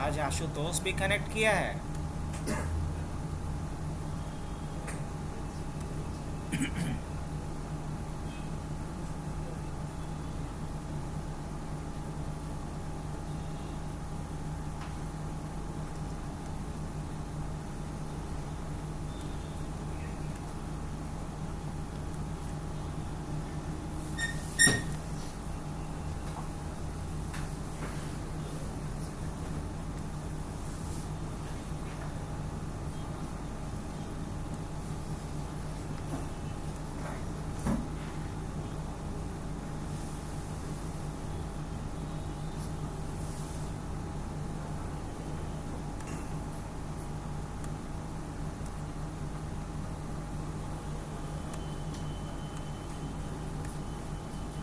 आज आशुतोष भी कनेक्ट किया है।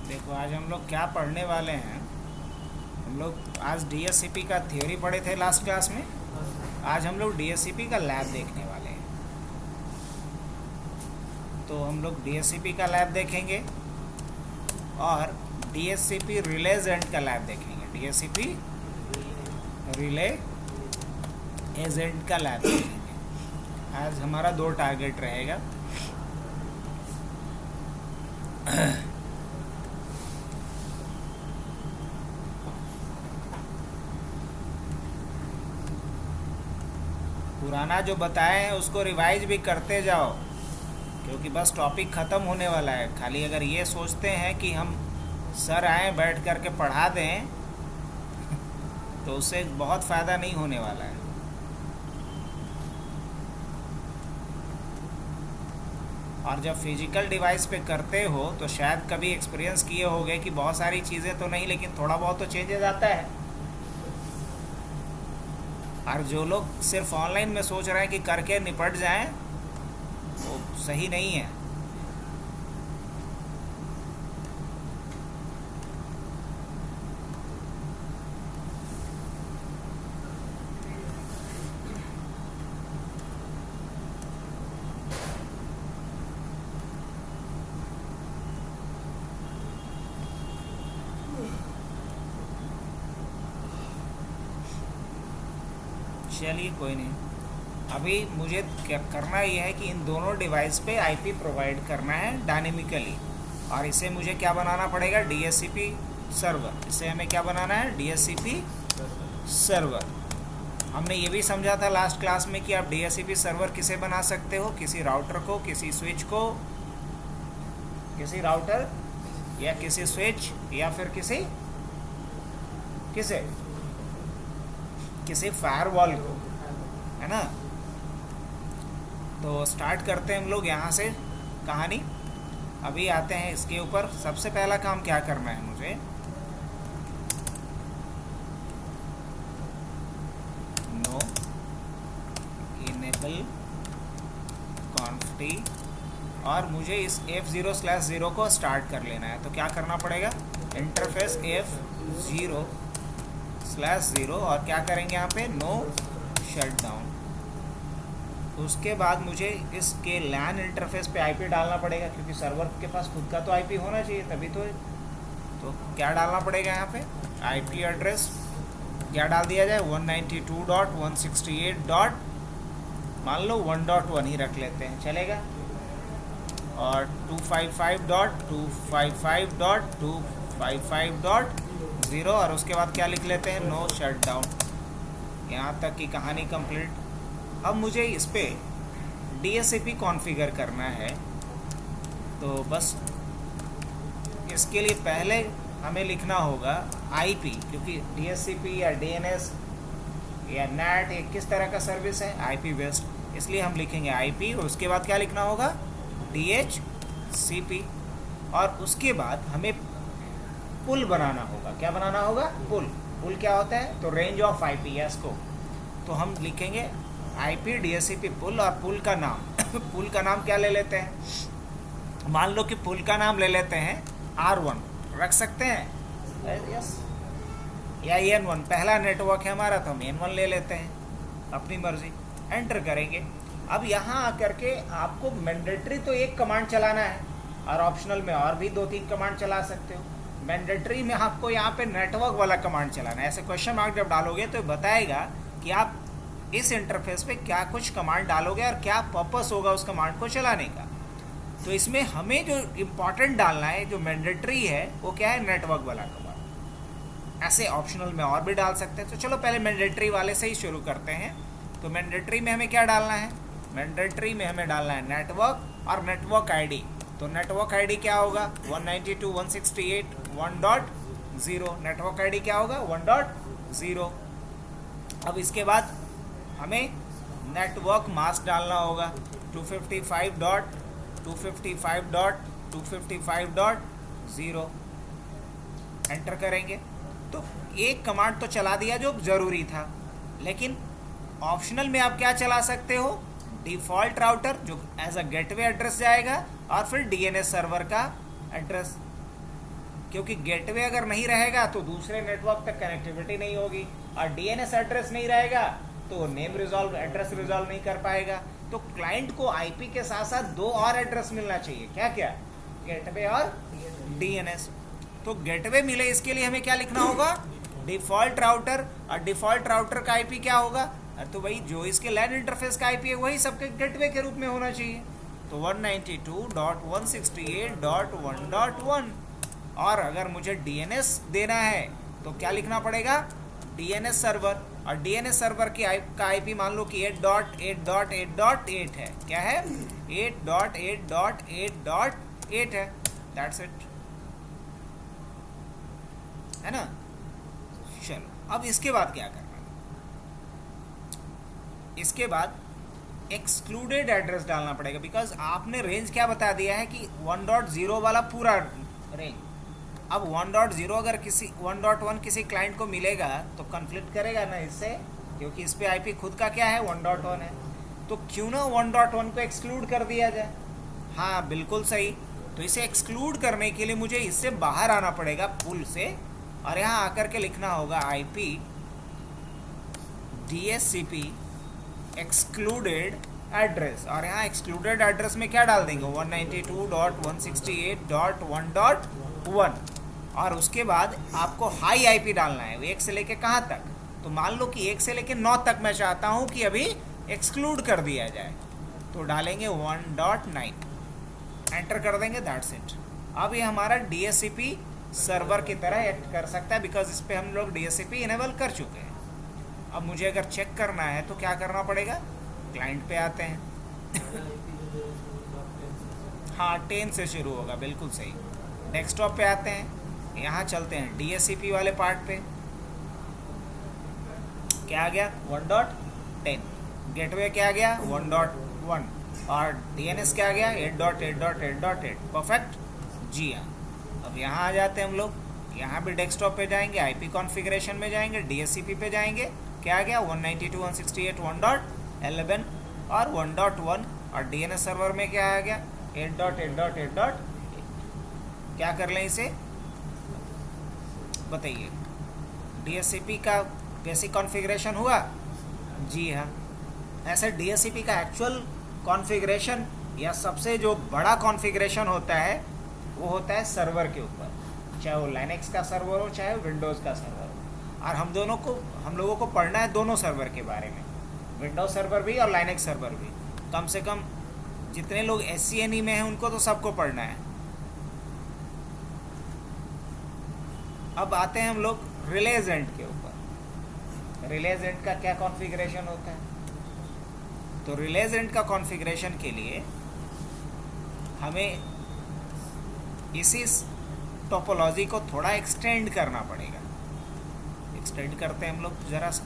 देखो आज हम लोग क्या पढ़ने वाले हैं। हम लोग आज डीएससीपी का थ्योरी पढ़े थे लास्ट क्लास में। आज हम लोग डीएससीपी का लैब देखने वाले हैं। तो हम लोग डीएससीपी का लैब देखेंगे और डीएससीपी रिलेज एजेंट का लैब देखेंगे। डीएससीपी रिले एजेंट का लैब देखेंगे। आज हमारा 2 टारगेट रहेगा। पुराना जो बताए हैं उसको रिवाइज भी करते जाओ, क्योंकि बस टॉपिक ख़त्म होने वाला है। खाली अगर ये सोचते हैं कि हम सर आए बैठ करके पढ़ा दें तो उससे बहुत फ़ायदा नहीं होने वाला है। और जब फिजिकल डिवाइस पे करते हो तो शायद कभी एक्सपीरियंस किए होंगे कि बहुत सारी चीज़ें तो नहीं, लेकिन थोड़ा बहुत तो चेंजेस आता है। और जो लोग सिर्फ ऑनलाइन में सोच रहे हैं कि करके निपट जाएं, वो सही नहीं है। चलिए कोई नहीं। अभी मुझे क्या करना ये है कि इन दोनों डिवाइस पे आईपी प्रोवाइड करना है डायनेमिकली, और इसे मुझे क्या बनाना पड़ेगा, डीएससीपी सर्वर। इसे हमें क्या बनाना है, डीएससीपी सर्वर। हमने ये भी समझा था लास्ट क्लास में कि आप डीएससीपी सर्वर किसे बना सकते हो, किसी राउटर को, किसी स्विच को, किसी राउटर या किसी स्विच या फिर किसी फायरवॉल को, है ना। तो स्टार्ट करते हैं हम लोग यहाँ से कहानी। अभी आते हैं इसके ऊपर। सबसे पहला काम क्या करना है मुझे, नो इनेबल कॉन्फ्टी, और मुझे इस F0/0 को स्टार्ट कर लेना है। तो क्या करना पड़ेगा, इंटरफेस F0/0, और क्या करेंगे यहाँ पे, नो शटडाउन। उसके बाद मुझे इसके लैन इंटरफेस पे आईपी डालना पड़ेगा, क्योंकि सर्वर के पास खुद का तो आईपी होना चाहिए तभी तो क्या डालना पड़ेगा यहाँ पे, आईपी एड्रेस क्या डाल दिया जाए, 192.168. मान लो 1.1 ही रख लेते हैं, चलेगा। और 255.255.255.0, और उसके बाद क्या लिख लेते हैं, नो शटडाउन। यहाँ तक की कहानी कंप्लीट। अब मुझे इस पे डीएससीपी कॉन्फ़िगर करना है। तो बस इसके लिए पहले हमें लिखना होगा आईपी, क्योंकि डीएससीपी या डीएनएस या नेट एक किस तरह का सर्विस है, आईपी बेस्ड, इसलिए हम लिखेंगे आईपी। और उसके बाद क्या लिखना होगा, डीएचसीपी। और उसके बाद हमें पुल बनाना होगा। क्या बनाना होगा, पुल क्या होता है, तो रेंज ऑफ आईपीएस को। तो हम लिखेंगे आईपी डीएससीपी पुल, और पुल का नाम पुल का नाम क्या ले लेते हैं, मान लो कि पुल का नाम ले लेते हैं R1 रख सकते हैं, यस, या N1। पहला नेटवर्क है हमारा तो हम N1 ले लेते हैं, अपनी मर्जी, एंटर करेंगे। अब यहाँ आकर के आपको मैंडेटरी तो एक कमांड चलाना है, और ऑप्शनल में और भी 2-3 कमांड चला सकते हो। मैंडेटरी में आपको यहाँ पे नेटवर्क वाला कमांड चलाना है। ऐसे क्वेश्चन मार्क जब डालोगे तो बताएगा कि आप इस इंटरफेस पे क्या कुछ कमांड डालोगे और क्या पर्पस होगा उस कमांड को चलाने का। तो इसमें हमें जो इम्पोर्टेंट डालना है, जो मैंडेटरी है, वो क्या है, नेटवर्क वाला कमांड। ऐसे ऑप्शनल में और भी डाल सकते हैं। तो चलो पहले मैंडेटरी वाले से ही शुरू करते हैं। तो मैंडेटरी में हमें क्या डालना है, मैंडेटरी में हमें डालना है नेटवर्क और नेटवर्क आईडी। तो नेटवर्क आईडी क्या होगा, 192.168.1.0। नेटवर्क आईडी क्या होगा, 1.0। अब इसके बाद हमें नेटवर्क मास्क डालना होगा 255.255.255.0। एंटर करेंगे तो एक कमांड तो चला दिया जो ज़रूरी था, लेकिन ऑप्शनल में आप क्या चला सकते हो, डिफ़ॉल्ट राउटर जो एज अ गेटवे एड्रेस जाएगा और फिर डीएनएस सर्वर का एड्रेस, क्योंकि गेटवे अगर नहीं रहेगा तो दूसरे नेटवर्क तक कनेक्टिविटी नहीं होगी, और डीएनएस एड्रेस नहीं रहेगा तो नेम रिजॉल्व, एड्रेस रिजॉल्व नहीं कर पाएगा। तो क्लाइंट को आईपी के साथ साथ दो और एड्रेस मिलना चाहिए, क्या क्या, गेटवे और डीएनएस। तो गेटवे मिले इसके लिए हमें क्या लिखना होगा, डिफ़ॉल्ट राउटर, और डिफ़ॉल्ट राउटर का आईपी क्या होगा, तो भाई जो इसके लैन इंटरफेस का आईपी है वही सबके गेटवे के रूप में होना चाहिए। तो 192.168.1.1। और अगर मुझे डीएनएस देना है तो क्या लिखना पड़ेगा, डीएनएस सर्वर, और डीएनएस सर्वर की का आईपी मान लो कि 8.8.8.8 है। क्या है, 8.8.8.8 है। दैट्स इट, है ना। चलो अब इसके बाद क्या करना, इसके बाद एक्सक्लूडेड एड्रेस डालना पड़ेगा, बिकॉज आपने रेंज क्या बता दिया है कि 1.0 वाला पूरा रेंज। अब 1.0 अगर किसी 1.1 किसी क्लाइंट को मिलेगा तो कन्फ्लिक्ट करेगा ना इससे, क्योंकि इस पे आईपी खुद का क्या है, 1.1 है। तो क्यों ना 1.1 को एक्सक्लूड कर दिया जाए। हाँ बिल्कुल सही। तो इसे एक्सक्लूड करने के लिए मुझे इससे बाहर आना पड़ेगा पुल से, और यहाँ आकर के लिखना होगा आईपी DHCP एक्सक्लूडेड एड्रेस, और यहाँ एक्सक्लूडेड एड्रेस में क्या डाल देंगे, 192.168.1.1। और उसके बाद आपको हाई आईपी डालना है, 1 से लेके कहाँ तक, तो मान लो कि 1 से लेके 9 तक मैं चाहता हूँ कि अभी एक्सक्लूड कर दिया जाए, तो डालेंगे 1.9, एंटर कर देंगे, दैट्स इट। अब ये हमारा DHCP सर्वर की तरह एक्ट कर सकता है, बिकॉज इस पर हम लोग DHCP इनेबल कर चुके हैं। अब मुझे अगर चेक करना है तो क्या करना पड़ेगा, क्लाइंट पे आते हैं। हाँ 10 से शुरू होगा, बिल्कुल सही। डेस्कटॉप पे आते हैं, यहाँ चलते हैं DHCP वाले पार्ट पे। क्या आ गया, 1.10। गेटवे क्या आ गया, 1.1। और DNS क्या आ गया, 8.8.8.8। परफेक्ट जी हाँ। अब यहाँ आ जाते हैं हम लोग, यहाँ भी डेस्कटॉप पे जाएंगे, आईपी कॉन्फ़िगरेशन में जाएंगे, DHCP पे जाएंगे। क्या आ गया, 192.168.1.11 और 1.1। और DNS सर्वर में क्या आ गया, 8.8.8.8। क्या कर लें इसे, बताइए। DHCP का बेसिक कॉन्फ़िगरेशन हुआ, जी हाँ। ऐसे DHCP का एक्चुअल कॉन्फ़िगरेशन या सबसे जो बड़ा कॉन्फ़िगरेशन होता है वो होता है सर्वर के ऊपर, चाहे वो लाइनेक्स का सर्वर हो चाहे विंडोज़ का सर्वर हो। और हम लोगों को पढ़ना है दोनों सर्वर के बारे में, विंडोज सर्वर भी और लाइनेक्स सर्वर भी। कम से कम जितने लोग SCNE में हैं उनको तो सबको पढ़ना है। अब आते हैं हम लोग रिलेज एंड के ऊपर। रिलेज एंड का क्या कॉन्फ़िगरेशन होता है, तो रिलेज एंड का कॉन्फ़िगरेशन के लिए हमें इसी टोपोलॉजी को थोड़ा एक्सटेंड करना पड़ेगा। एक्सटेंड करते हैं हम लोग ज़रा सा।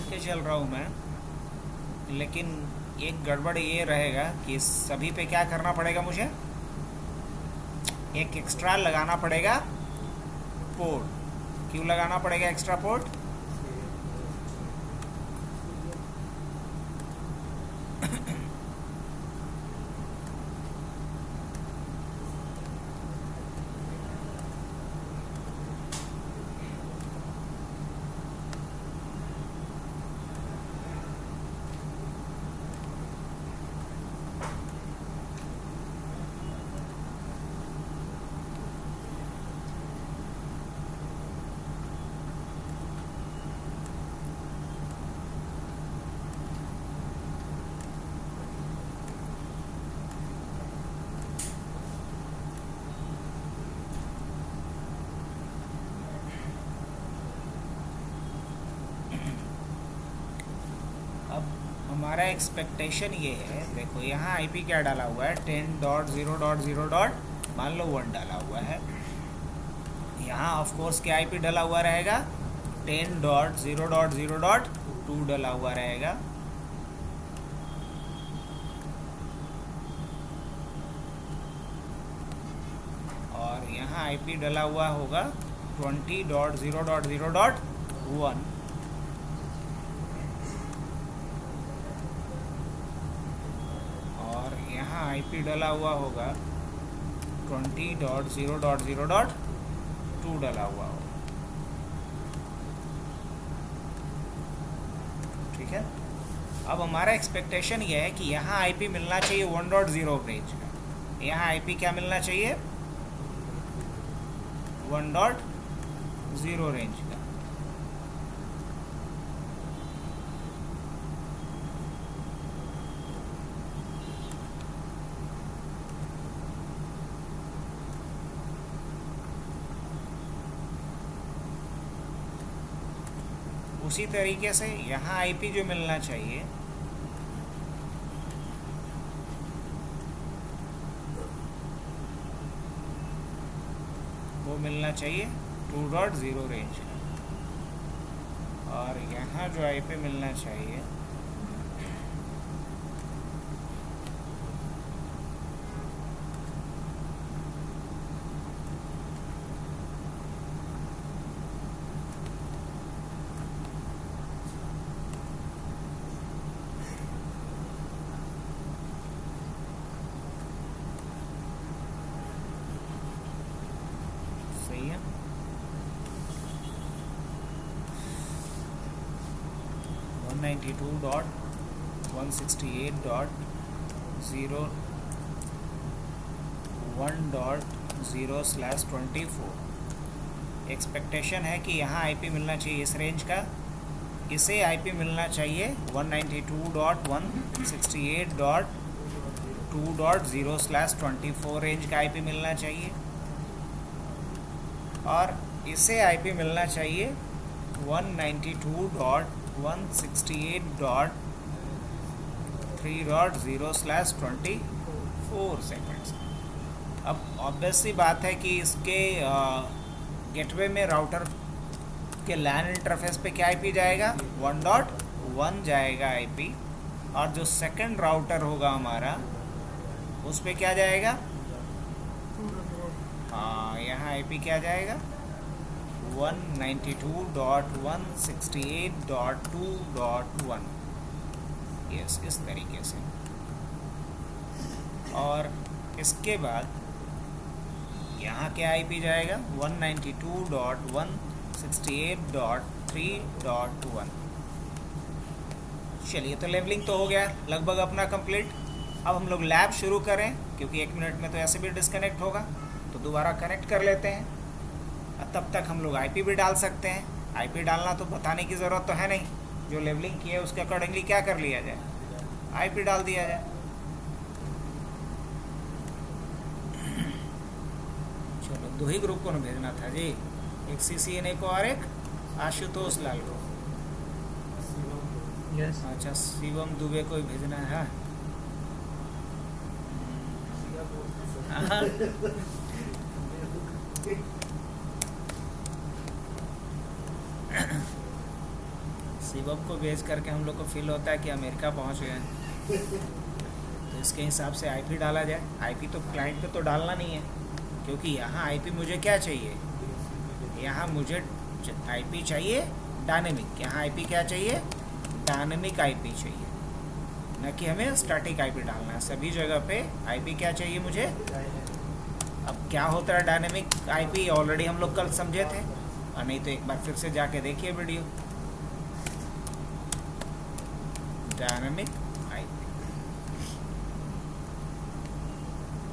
के चल रहा हूँ मैं, लेकिन एक गड़बड़ ये रहेगा कि सभी पे क्या करना पड़ेगा, मुझे एक एक्स्ट्रा लगाना पड़ेगा पोर्ट। क्यों लगाना पड़ेगा एक्स्ट्रा पोर्ट? हमारा एक्सपेक्टेशन ये है, देखो यहाँ आईपी क्या डाला हुआ है, 10.0.0. मान लो 1 डाला हुआ है। यहाँ ऑफ कोर्स क्या आईपी डाला हुआ रहेगा, 10.0.0.2 डाला हुआ रहेगा। और यहाँ आईपी डाला हुआ होगा 20.0.0.1। आईपी डाला हुआ होगा 20.0.0.2 डाला हुआ होगा। ठीक है, अब हमारा एक्सपेक्टेशन ये है कि यहाँ आईपी मिलना चाहिए 1.0 रेंज का। यहाँ आईपी क्या मिलना चाहिए, 1.0 रेंज का। उसी तरीके से यहाँ आईपी जो मिलना चाहिए वो मिलना चाहिए 2.0 रेंज का। और यहाँ जो आईपी मिलना चाहिए सही है। 192.168.0.0/24 एक्सपेक्टेशन है कि यहाँ आईपी मिलना चाहिए इस रेंज का। इसे आईपी मिलना चाहिए 192.168.2.0/24 रेंज का आईपी मिलना चाहिए। और इसे आईपी मिलना चाहिए 192.168.3.0/24 सेकेंड्स। अब ऑब्वियस सी बात है कि इसके गेटवे में राउटर के लैन इंटरफेस पे क्या आईपी जाएगा, 1.1 जाएगा आईपी। और जो सेकंड राउटर होगा हमारा उस पे क्या जाएगा, हाँ यहाँ आईपी क्या जाएगा 192.168.2.1। यस, इस तरीके से। और इसके बाद यहाँ क्या आईपी जाएगा 192.168.3.1। चलिए, तो लेवलिंग तो हो गया लगभग अपना कंप्लीट। अब हम लोग लैब शुरू करें, क्योंकि 1 मिनट में तो ऐसे भी डिस्कनेक्ट होगा, तो दोबारा कनेक्ट कर लेते हैं। तब तक हम लोग आईपी भी डाल सकते हैं। आईपी डालना तो बताने की ज़रूरत तो है नहीं, जो लेवलिंग की है उसके अकॉर्डिंगली क्या कर लिया जाए, आईपी डाल दिया जाए। चलो, 2 ही ग्रुप को ना भेजना था जी, एक CCNA को और एक आशुतोष लाल को। यस। अच्छा, शिवम दुबे को ही भेजना है। हाँ। शिवम को भेज करके हम लोग को फील होता है कि अमेरिका पहुंच गए हैं। तो इसके हिसाब से आईपी डाला जाए। आईपी तो क्लाइंट पे तो डालना नहीं है, क्योंकि यहाँ आईपी मुझे क्या चाहिए, यहाँ मुझे आईपी चाहिए डायनेमिक। यहाँ आईपी क्या चाहिए, डायनेमिक आईपी चाहिए, न कि हमें स्टैटिक आईपी डालना है। सभी जगह पे आईपी क्या चाहिए मुझे। अब क्या होता है डायनेमिक आईपी, ऑलरेडी हम लोग कल समझे थे, और नहीं तो एक बार फिर से जाके देखिए वीडियो। Dynamic IP.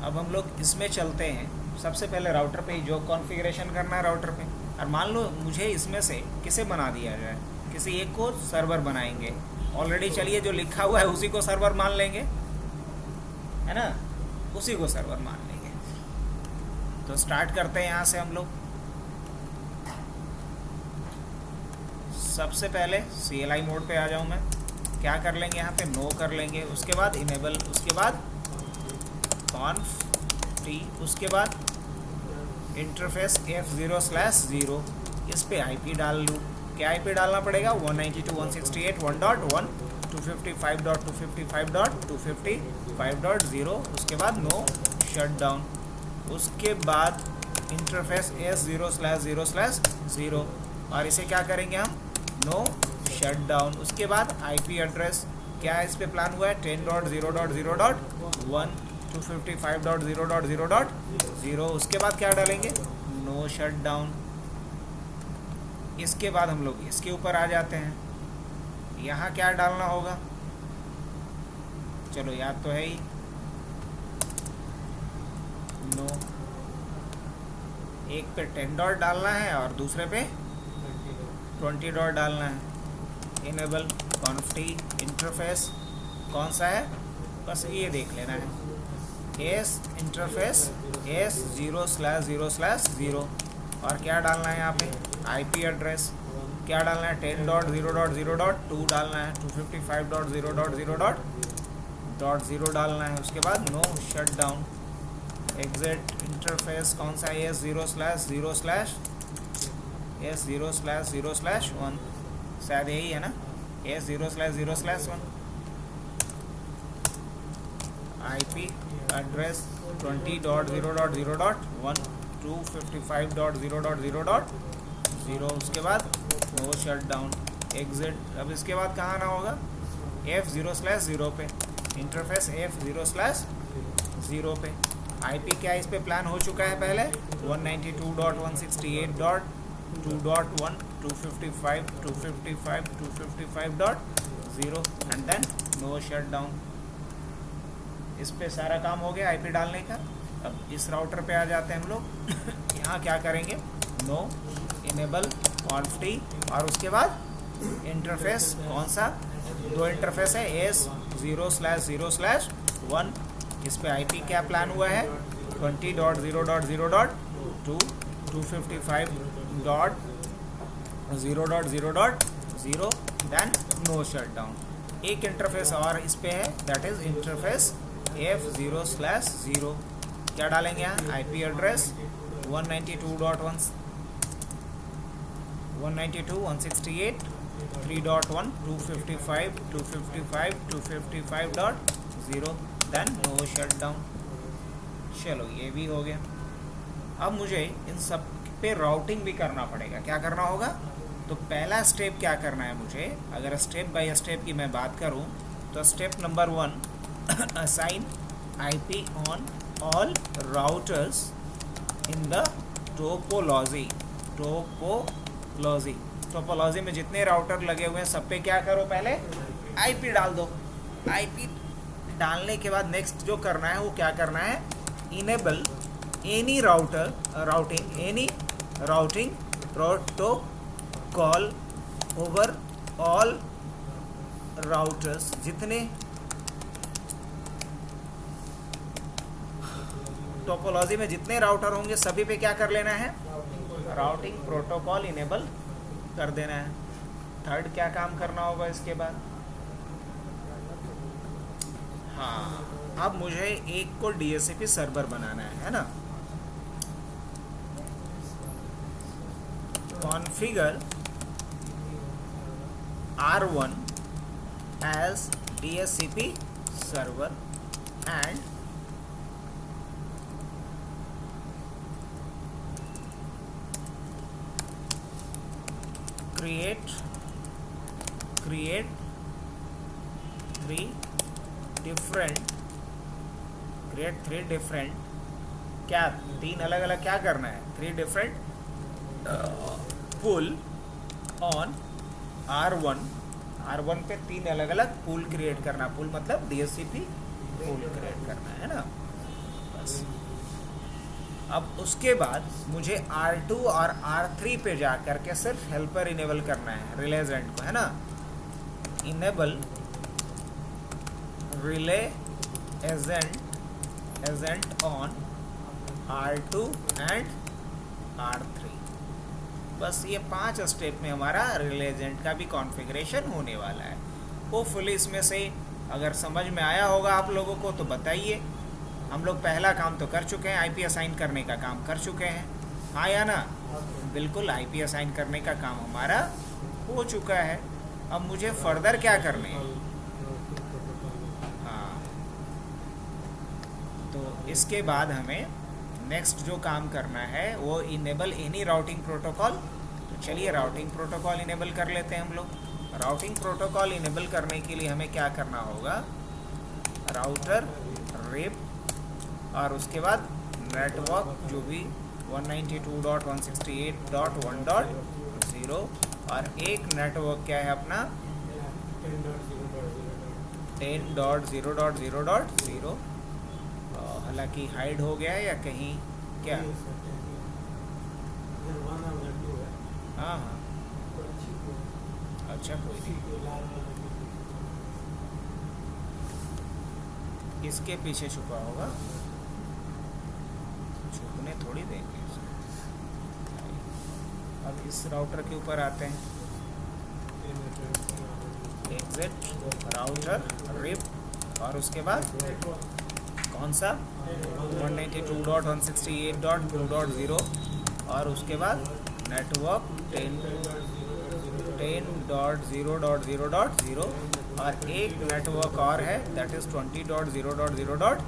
अब हम लोग इसमें चलते हैं। सबसे पहले राउटर पे जो कॉन्फ़िगरेशन करना है राउटर पे, और मान लो मुझे इसमें से किसे बना दिया जाए, किसी एक को सर्वर बनाएंगे। ऑलरेडी चलिए जो लिखा हुआ है उसी को सर्वर मान लेंगे, है ना, उसी को सर्वर मान लेंगे। तो स्टार्ट करते हैं यहाँ से हम लोग। सबसे पहले CLI मोड पे आ जाऊँ मैं। क्या कर लेंगे यहाँ पे, नो कर लेंगे, उसके बाद इनेबल, उसके बाद conf t, उसके बाद इंटरफेस F0/0। इस पे IP डाल लूँ। क्या IP डालना पड़ेगा, 192.168.1.1 255.255.255.0। उसके बाद नो शट डाउन, उसके बाद इंटरफेस S0/0/0, और इसे क्या करेंगे हम, नो शट डाउन। उसके बाद IP एड्रेस क्या है, इस पे प्लान हुआ है 10.0.0.1 255.0.0.0। उसके बाद क्या डालेंगे, नो शट डाउन। इसके बाद हम लोग इसके ऊपर आ जाते हैं। यहाँ क्या डालना होगा, चलो याद तो है ही, नो। एक पे 10 डॉट डालना है और दूसरे पे 20 डॉट डालना है। इनेबल conf t, इंटरफेस कौन सा है, बस ये देख लेना है, S इंटरफेस S0/0/0। और क्या डालना है यहाँ पे, IP एड्रेस क्या डालना है, 10.0.0.2 डालना है, 255.0.0.0 डालना है। उसके बाद no shut down. Exit interface कौन सा है, S0/0/1, शायद यही है ना, S0/0/1। IP address 20.0.0.1 255.0.0.0। उसके बाद नो शट डाउन, एग्जिट। अब इसके बाद कहाँ आना होगा, F0/0 पे, इंटरफेस F0/0 पे। IP क्या इस पे प्लान हो चुका है पहले, 192.168.2.1 255.255.255.0 and then no shut down. इस पे सारा काम हो गया IP डालने का। अब इस राउटर पे आ जाते हैं हम लोग। यहाँ क्या करेंगे, नो इनेबल conf t, और उसके बाद इंटरफेस कौन सा, दो इंटरफेस है, S0/0/1। इस पे IP क्या प्लान हुआ है, 20.0.0.2 255.0.0.0 देन नो शट डाउन। एक इंटरफेस और इस पे है, दैट इज इंटरफेस F0/0। क्या डालेंगे यहाँ, IP address 192.168.3.1 255.255.255.0 then no shut down. चलो ये भी हो गया। अब मुझे इन सब पे राउटिंग भी करना पड़ेगा। क्या करना होगा, तो पहला स्टेप क्या करना है मुझे, अगर स्टेप बाय स्टेप की मैं बात करूं तो step number 1, assign IP on all routers in the topology. Topology में जितने राउटर लगे हुए हैं सब पे क्या करो, पहले IP डाल दो। IP डालने के बाद नेक्स्ट जो करना है वो क्या करना है, enable any routing protocol over all routers. जितने टोपोलॉजी में जितने राउटर होंगे सभी पे क्या कर लेना है, राउटिंग प्रोटोकॉल इनेबल कर देना है। थर्ड क्या काम करना होगा इसके बाद, हाँ, अब मुझे एक को DHCP सर्वर बनाना है ना। Configure R1 as DHCP server and create three different क्या तीन अलग अलग क्या करना है, 3 different पुल ऑन R1 पे 3 अलग अलग पुल क्रिएट करना, पुल मतलब DHCP पुल क्रिएट करना है ना बस। अब उसके बाद मुझे R2 और R3 पे जा करके सिर्फ हेल्पर इनेबल करना है रिले एजेंट को, है ना। Enable relay agent on R2 and R3। बस ये 5 स्टेप में हमारा रिले एजेंट का भी कॉन्फ़िगरेशन होने वाला है। होपफुली इसमें से अगर समझ में आया होगा आप लोगों को तो बताइए। हम लोग पहला काम तो कर चुके हैं, आईपी असाइन करने का काम कर चुके हैं, हाँ या ना? बिल्कुल, आईपी असाइन करने का काम हमारा हो चुका है। अब मुझे फर्दर क्या करने हैं? हाँ, तो इसके बाद हमें नेक्स्ट जो काम करना है वो इनेबल एनी राउटिंग प्रोटोकॉल। तो चलिए राउटिंग प्रोटोकॉल इनेबल कर लेते हैं हम लोग। राउटिंग प्रोटोकॉल इनेबल करने के लिए हमें क्या करना होगा? राउटर रिप और उसके बाद नेटवर्क जो भी 192.168.1.0 और एक नेटवर्क क्या है अपना 10.0.0.0। हालांकि हाइड हो गया है या कहीं क्या? हाँ हाँ, अच्छा कोई नहीं, इसके पीछे छुपा होगा, छुपने थोड़ी देंगे। अब इस राउटर के ऊपर आते हैं, एग्जिट राउटर रिप और उसके बाद कौन सा 192.168.2.0 और उसके बाद नेटवर्क 10.0.0.0 और एक नेटवर्क और है दैट इज 20.0.0.0।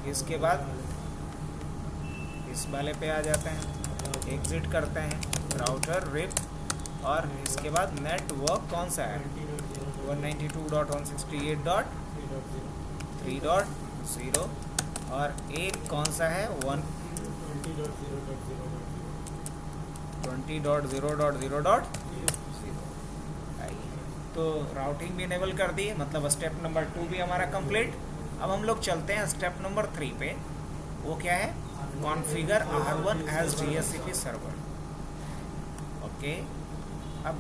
इसके बाद इस वाले पे आ जाते हैं, एग्जिट करते हैं राउटर रिप और इसके बाद नेटवर्क कौन सा है 192.168.3.0 और एक कौन सा है 120.0.0.0। तो राउटिंग भी इनेबल कर दी, मतलब स्टेप नंबर 2 भी हमारा कंप्लीट। अब हम लोग चलते हैं स्टेप नंबर 3 पे। वो क्या है? Configure R1 as DHCP server. Okay, अब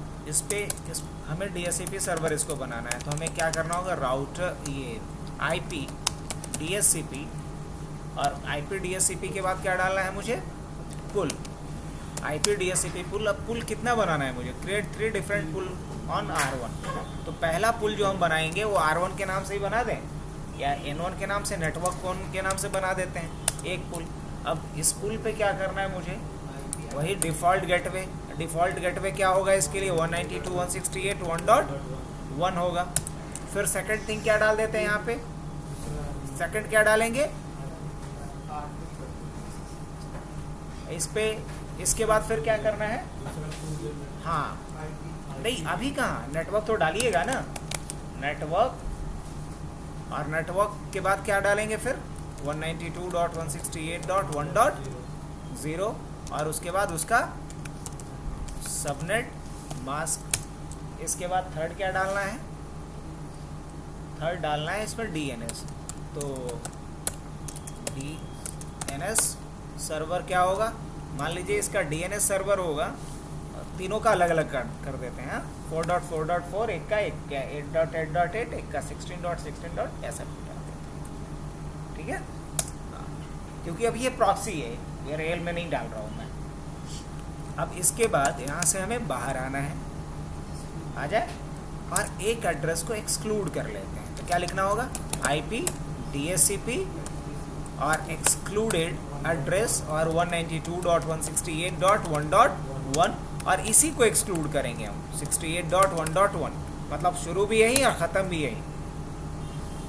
हमें DHCP सर्वर इसको बनाना है, तो हमें क्या करना होगा? राउटर ये IP DHCP और IP DHCP के बाद क्या डालना है मुझे? पुल IP DHCP पुल। अब पुल कितना बनाना है मुझे? Create 3 different pool on R1। तो पहला पुल जो हम बनाएंगे वो R1 के नाम से ही बना दें या N1 के नाम से, नेटवर्क के नाम से बना देते हैं एक पुल। अब इस पुल पे क्या करना है मुझे? वही डिफ़ॉल्ट गेटवे। डिफ़ॉल्ट गेटवे क्या होगा इसके लिए? 192.168.1.1 होगा। फिर सेकंड थिंग क्या डाल देते हैं यहाँ पे? सेकंड क्या डालेंगे इस पे? इसके बाद फिर क्या करना है? हाँ नहीं, अभी कहाँ, नेटवर्क तो डालिएगा ना, नेटवर्क और नेटवर्क के बाद क्या डालेंगे फिर? 192.168.1.0 और उसके बाद उसका सबनेट मास्क। इसके बाद थर्ड क्या डालना है? थर्ड डालना है इसमें DNS। तो DNS सर्वर क्या होगा? मान लीजिए इसका DNS सर्वर होगा, तीनों का अलग अलग कर देते हैं। 4.4.4 एक का 8.8.8 एक का 16.16. ऐसा डालते हैं, ठीक है। क्योंकि अब ये प्रॉक्सी है, ये रियल में नहीं डाल रहा हूँ मैं। अब इसके बाद यहाँ से हमें बाहर आना है, आ जाए, और एक एड्रेस को एक्सक्लूड कर लेते हैं। तो क्या लिखना होगा? IP DHCP और एक्सक्लूडेड एड्रेस और 192.168.1.1 और इसी को एक्सक्लूड करेंगे हम 68.1.1, मतलब शुरू भी यही और ख़त्म भी यही,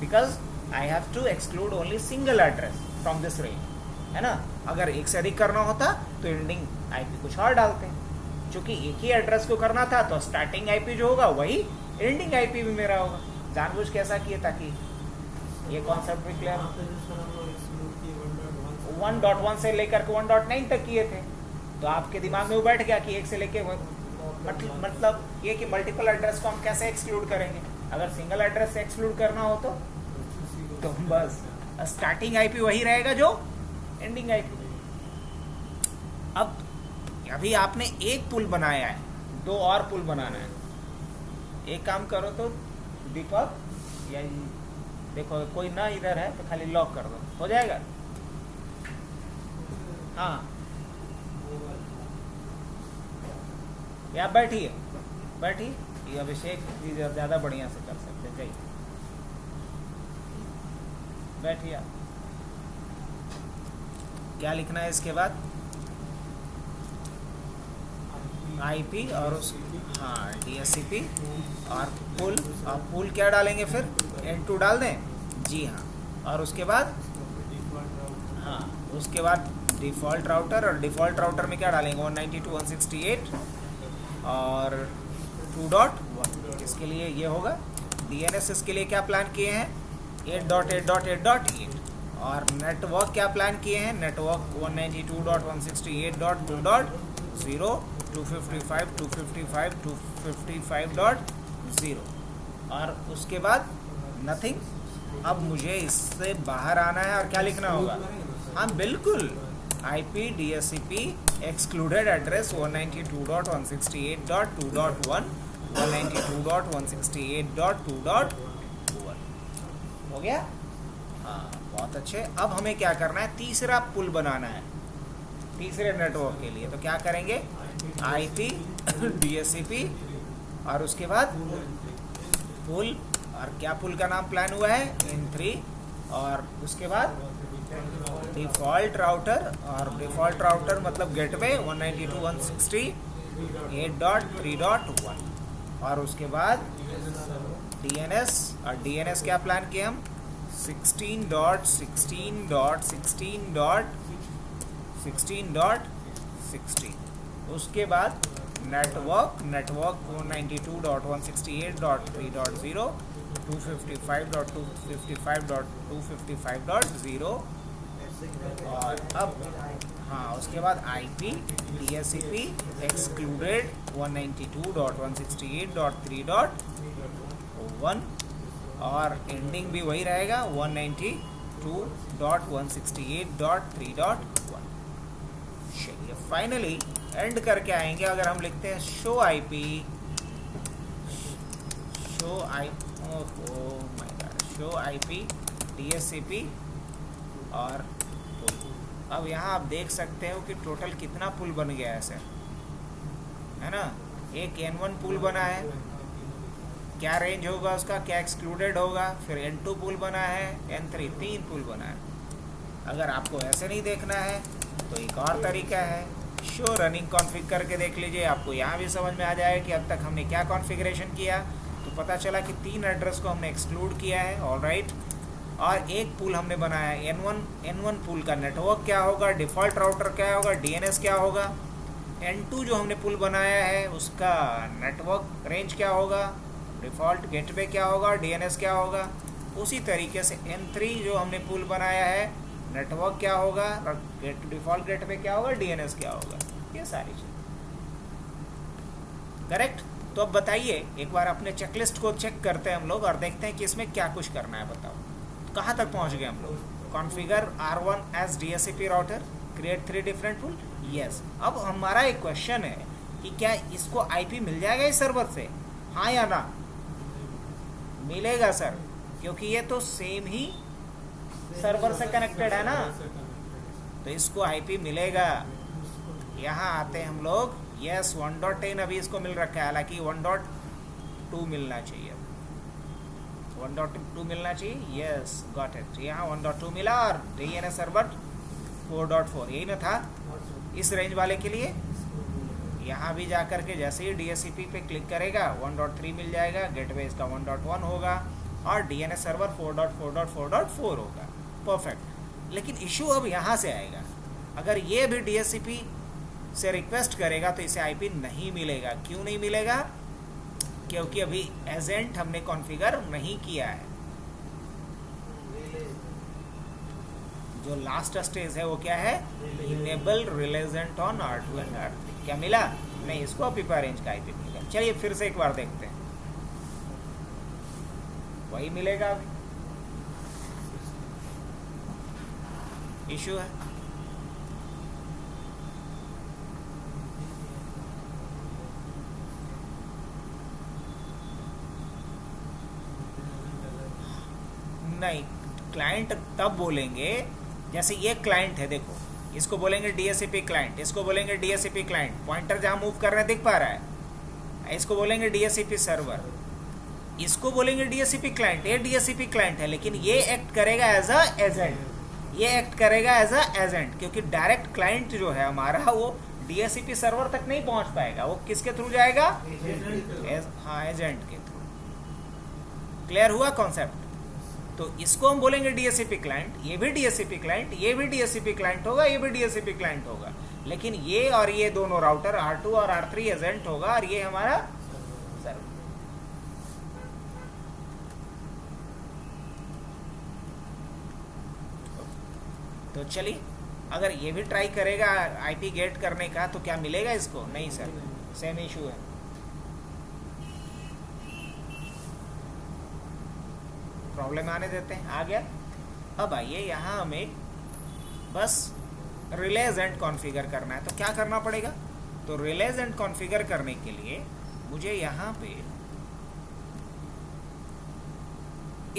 because I have to exclude only single address from this range, है ना। अगर एक से अधिक करना होता तो एंडिंग आईपी कुछ और डालते हैं, क्योंकि एक ही एड्रेस को करना था तो स्टार्टिंग आईपी जो होगा वही एंडिंग आईपी भी मेरा होगा। जानबूझ के ऐसा किए ताकि ये कॉन्सेप्ट भी क्लियर हो। 1.1 से लेकर के 1.9 तक किए थे, तो आपके दिमाग में वो बैठ गया कि एक से लेके मतलब ये कि मल्टीपल एड्रेस को हम कैसे एक्सक्लूड करेंगे। अगर सिंगल एड्रेस से एक्सक्लूड करना हो तो बस स्टार्टिंग आईपी वही रहेगा जो एंडिंग आईपी। अब अभी आपने एक पुल बनाया है, 2 और पुल बनाना है। एक काम करो तो दीपक, या देखो कोई ना इधर है तो खाली लॉक कर दो, हो जाएगा। हाँ, या बैठिए बैठिए, ये अभिषेक जी ज़्यादा बढ़िया से कर सकते हैं, जाइए बैठिए। आप क्या लिखना है इसके बाद? आईपी और उस, हाँ, डीएससीपी और पुल। और पुल क्या डालेंगे फिर? N2 डाल दें, जी हाँ। और उसके बाद, हाँ, उसके बाद डिफ़ॉल्ट राउटर, और डिफ़ॉल्ट राउटर में क्या डालेंगे? 192.168 और 2.1। इसके लिए ये होगा DNS। इसके लिए क्या प्लान किए हैं? 8.8.8.8। और नेटवर्क क्या प्लान किए हैं? नेटवर्क 192.168.2.0, 255, 255, 255.0 और उसके बाद नथिंग। अब मुझे इससे बाहर आना है और क्या लिखना होगा? हाँ बिल्कुल, IP DSCP एक्सक्लूडेड एड्रेस 192.168.2.1, 192.168.2.1 हो गया। हाँ बहुत अच्छे। अब हमें क्या करना है? तीसरा पुल बनाना है तीसरे नेटवर्क के लिए। तो क्या करेंगे? IP DSCP और उसके बाद पुल, और क्या पुल का नाम प्लान हुआ है? N3। और उसके बाद डिफ़ॉल्ट राउटर, और डिफ़ॉल्ट राउटर मतलब गेटवे 192.168.3.1। और उसके बाद DNS, और DNS क्या प्लान किए हम? 16.16.16.16. उसके बाद नेटवर्क 192.168.3.0, 255.255.255.0। और अब हाँ, उसके बाद IP DSCP एक्सक्लूडेड 192.168.3.1 और एंडिंग भी वही रहेगा 192.168.3.1। चलिए फाइनली एंड करके आएंगे। अगर हम लिखते हैं शो IP DSCP और पुल। अब यहाँ आप देख सकते हो कि टोटल कितना पुल बन गया है सर, है ना। एक N1 पुल बना है, क्या रेंज होगा उसका, क्या एक्सक्लूडेड होगा। फिर N2 पुल बना है, N3 3 पुल बना है। अगर आपको ऐसे नहीं देखना है तो एक और तरीका है, शो रनिंग कॉन्फ़िग करके देख लीजिए। आपको यहाँ भी समझ में आ जाएगा कि अब तक हमने क्या कॉन्फ़िगरेशन किया। तो पता चला कि 3 एड्रेस को हमने एक्सक्लूड किया है, ऑलराइट। और एक पुल हमने बनाया है N1 पुल का नेटवर्क क्या होगा, डिफ़ॉल्ट राउटर क्या होगा, DNS क्या होगा। N2 जो हमने पुल बनाया है उसका नेटवर्क रेंज क्या होगा, डिफ़ॉल्ट गेटवे क्या होगा, DNS क्या होगा। उसी तरीके से N3 जो हमने पुल बनाया है, नेटवर्क क्या होगा, डिफ़ॉल्ट गेटवे क्या होगा, DNS क्या होगा। ये सारी चीज़ करेक्ट। तो अब बताइए, एक बार अपने चेकलिस्ट को चेक करते हैं हम लोग और देखते हैं कि इसमें क्या कुछ करना है। बताओ कहाँ तक पहुँच गए हम लोग? Configure R1 as DSCP router, create 3 different pool. Yes. अब हमारा एक क्वेश्चन है कि क्या इसको IP मिल जाएगा इस सर्वर से, हाँ या ना? मिलेगा सर, क्योंकि ये तो सेम ही सर्वर से कनेक्टेड है ना, तो इसको IP मिलेगा। यहाँ आते हैं हम लोग। यस 1.10 अभी इसको मिल रखा है, हालांकि 1.2 मिलना चाहिए, 1.2 मिलना चाहिए। Yes got it. यहाँ 1.2 मिला और DNS सर्वर 4.4 यही ना था इस रेंज वाले के लिए। यहाँ भी जा कर के जैसे ही DHCP पे क्लिक करेगा 1.3 मिल जाएगा, गेटवे इसका 1.1 होगा और DNS सर्वर 4.4.4.4 होगा। परफेक्ट। लेकिन इशू अब यहाँ से आएगा, अगर ये भी DHCP से रिक्वेस्ट करेगा तो इसे IP नहीं मिलेगा। क्यों नहीं मिलेगा? क्योंकि अभी एजेंट हमने कॉन्फ़िगर नहीं किया है। जो लास्ट स्टेज है वो क्या है? Enable relay agent on R2 and R3। क्या मिला? नहीं, इसको पिपा रेंज का IP मिलेगा। चलिए फिर से एक बार देखते हैं, वही मिलेगा। अभी इशू है, नहीं। क्लाइंट तब बोलेंगे, जैसे ये क्लाइंट है, देखो इसको बोलेंगे DHCP क्लाइंट, इसको बोलेंगे DHCP क्लाइंट, पॉइंटर जहाँ मूव कर रहे हैं दिख पा रहा है, इसको बोलेंगे DHCP सर्वर, इसको बोलेंगे DHCP क्लाइंट। ये DHCP क्लाइंट है, लेकिन ये एक्ट करेगा एज अ एजेंट, ये एक्ट करेगा एज अ एजेंट, क्योंकि डायरेक्ट क्लाइंट जो है हमारा वो DHCP सर्वर तक नहीं पहुंच पाएगा, वो किसके थ्रू जाएगा? हाँ, एजेंट के थ्रू। क्लियर हुआ कॉन्सेप्ट? तो इसको हम बोलेंगे DHCP क्लाइंट, ये भी DHCP क्लाइंट, ये भी DHCP क्लाइंट होगा, ये भी DHCP क्लाइंट होगा, लेकिन ये और ये दोनों राउटर R2 और R3 एजेंट होगा और ये हमारा सर्वर। तो चलिए, अगर ये भी ट्राई करेगा IP गेट करने का तो क्या मिलेगा इसको? नहीं सर, सेम इशू है। प्रॉब्लम आने देते हैं। आ गया। अब आइए यहाँ हमें बस रिले एजेंट कॉन्फ़िगर करना है, तो क्या करना पड़ेगा? तो रिले एजेंट कॉन्फ़िगर करने के लिए मुझे यहाँ पे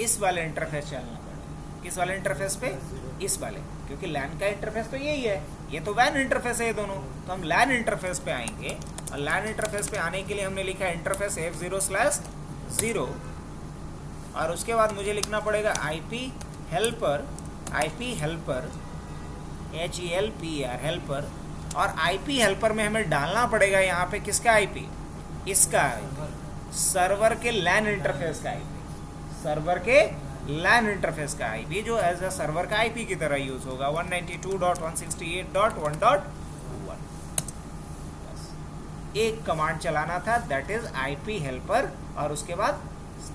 इस वाले इंटरफेस चलना पड़ेगा। किस वाले इंटरफेस पे? इस वाले, क्योंकि लैन का इंटरफेस तो यही है, ये तो वैन इंटरफेस है ये दोनों। तो हम लैन इंटरफेस पे आएंगे और लैन इंटरफेस पे आने के लिए हमने लिखा है इंटरफेस F0/0 और उसके बाद मुझे लिखना पड़ेगा IP हेल्पर HELPR हेल्पर, और IP हेल्पर में हमें डालना पड़ेगा यहाँ पे किसका IP? इसका सर्वर के लैन इंटरफेस का IP, सर्वर के लैन इंटरफेस का IP जो एज अ सर्वर का IP की तरह यूज होगा 192.168.1.1। एक कमांड चलाना था, दैट इज IP हेल्पर, और उसके बाद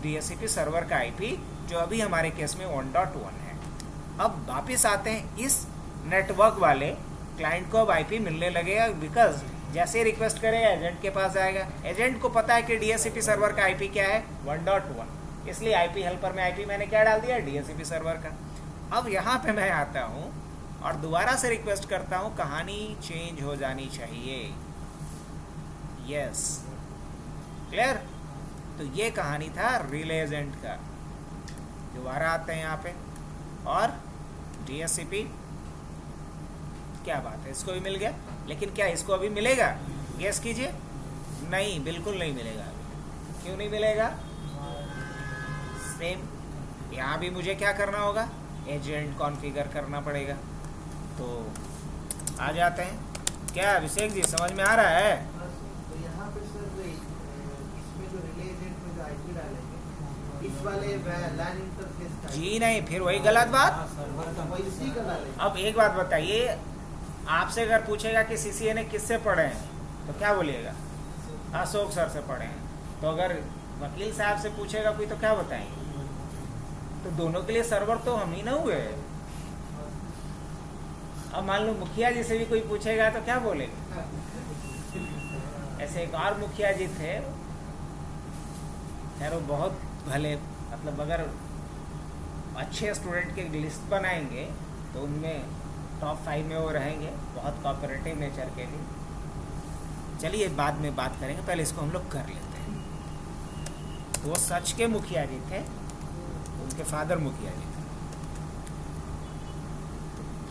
DHCP सर्वर का IP जो अभी हमारे केस में 1.1 है। अब वापिस आते हैं, इस नेटवर्क वाले क्लाइंट को अब IP मिलने लगेगा, बिकॉज जैसे ही रिक्वेस्ट करेगा एजेंट के पास आएगा। एजेंट को पता है कि DHCP सर्वर का IP क्या है? 1.1, इसलिए IP हेल्पर में IP मैंने क्या डाल दिया? DHCP सर्वर का। अब यहाँ पे मैं आता हूँ और दोबारा से रिक्वेस्ट करता हूँ, कहानी चेंज हो जानी चाहिए। Yes, clear? तो ये कहानी था रिले एजेंट का। दोबारा आते हैं यहाँ पे और DHCP, क्या बात है, इसको भी मिल गया। लेकिन क्या इसको अभी मिलेगा? गेस कीजिए। नहीं, बिल्कुल नहीं मिलेगा अभी। क्यों नहीं मिलेगा? सेम यहाँ भी मुझे क्या करना होगा? एजेंट कॉन्फ़िगर करना पड़ेगा। तो आ जाते हैं। क्या अभिषेक जी समझ में आ रहा है? तो यहाँ पे सर इसमें जो रिले एजेंट में जो IP डालेंगे इस वाले लैन इंटरफेस का जी नहीं, फिर वही गलत बात। वही उसी का डालेंगे। अब एक बात बताइए, आपसे अगर पूछेगा कि CCNA किससे पढ़े हैं तो क्या बोलिएगा? अशोक सर से पढ़े हैं। तो अगर वकील साहब से पूछेगा कोई तो क्या बताएंगे? तो दोनों के लिए सर्वर तो हम ही ना हुए। अब मान लो मुखिया जी से भी कोई पूछेगा तो क्या बोलेगा? ऐसे एक और मुखिया जी थे, खैर वो बहुत भले, मतलब अगर अच्छे स्टूडेंट की लिस्ट बनाएंगे तो उनमें टॉप 5 में वो रहेंगे, बहुत कोऑपरेटिव नेचर के भी। चलिए बाद में बात करेंगे, पहले इसको हम लोग कर लेते हैं। वो सच के मुखिया जी थे, उनके फादर मुखिया जी थे।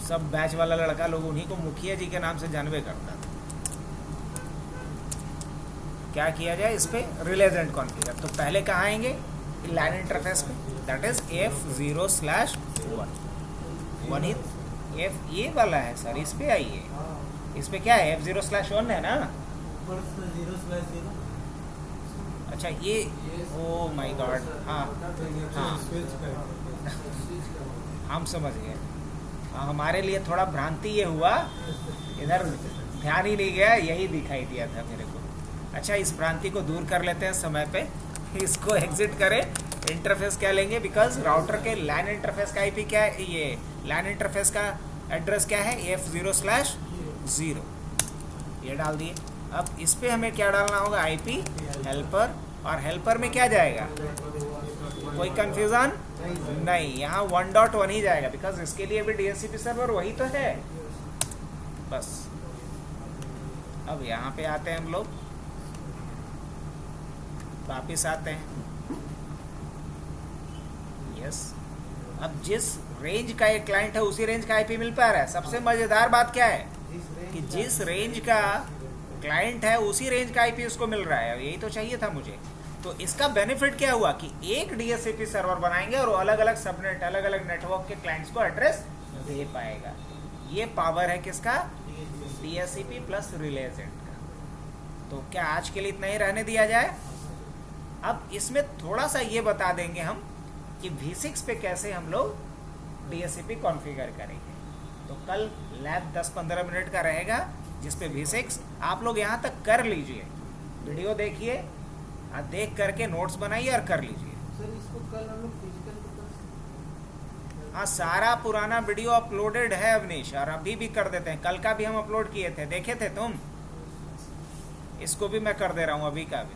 सब बैच वाला लड़का लोग उन्हीं को मुखिया जी के नाम से जानवे करता था। क्या किया जाए इस पे? Relay agent configure. तो पहले कहाँ आएंगे? लैन इंटरफेस पे, that is F0/1 he F ये वाला है सर, इस पे आइए। इस पे क्या है? F0/1 है ना, 0/0 अच्छा ये, ओ माय गॉड, हाँ हाँ हम समझ गए। हमारे लिए थोड़ा भ्रांति ये हुआ, इधर ध्यान ही नहीं गया, यही दिखाई दिया था मेरे को। अच्छा, इस भ्रांति को दूर कर लेते हैं समय पे, इसको एग्जिट करें। इंटरफेस क्या लेंगे, बिकॉज राउटर के लैन इंटरफेस का आईपी क्या है, ये लैन इंटरफेस का एड्रेस क्या है, F0/0, ये डाल दिए। अब इस पे हमें क्या डालना होगा, IP हेल्पर, और हेल्पर में क्या जाएगा, कोई कंफ्यूजन नहीं, यहाँ 1.1 ही जाएगा, बिकॉज इसके लिए भी DHCP सर्वर वही तो है। बस अब यहाँ पे आते हैं हम लोग, वापिस आते हैं। यस, अब जिस रेंज का एक क्लाइंट है उसी रेंज का आईपी मिल पा रहा है। सबसे मजेदार बात क्या है कि जिस रेंज का क्लाइंट है उसी रेंज का आईपी उसको मिल रहा है, यही तो चाहिए था मुझे। तो इसका बेनिफिट क्या हुआ कि एक DHCP सर्वर बनाएंगे और अलग अलग सबनेट, अलग अलग नेटवर्क के क्लाइंट्स को एड्रेस दे पाएगा। ये पावर है किसका, DHCP प्लस रिले एजेंट का। तो क्या आज के लिए इतना ही रहने दिया जाए। अब इसमें थोड़ा सा ये बता देंगे हम कि V6 पे कैसे हम लोग DHCP कॉन्फ़िगर करेंगे। तो कल लैब 10-15 मिनट का रहेगा, जिसपे V6 आप लोग यहाँ तक कर लीजिए, वीडियो देखिए, देख करके नोट्स बनाइए और कर लीजिए। सर इसको कल हम लोग फिजिकल, हाँ, सारा पुराना वीडियो अपलोडेड है अवनीश, और अभी भी कर देते हैं। कल का भी हम अपलोड किए थे, देखे थे तुम, इसको भी मैं कर दे रहा हूँ अभी का भी।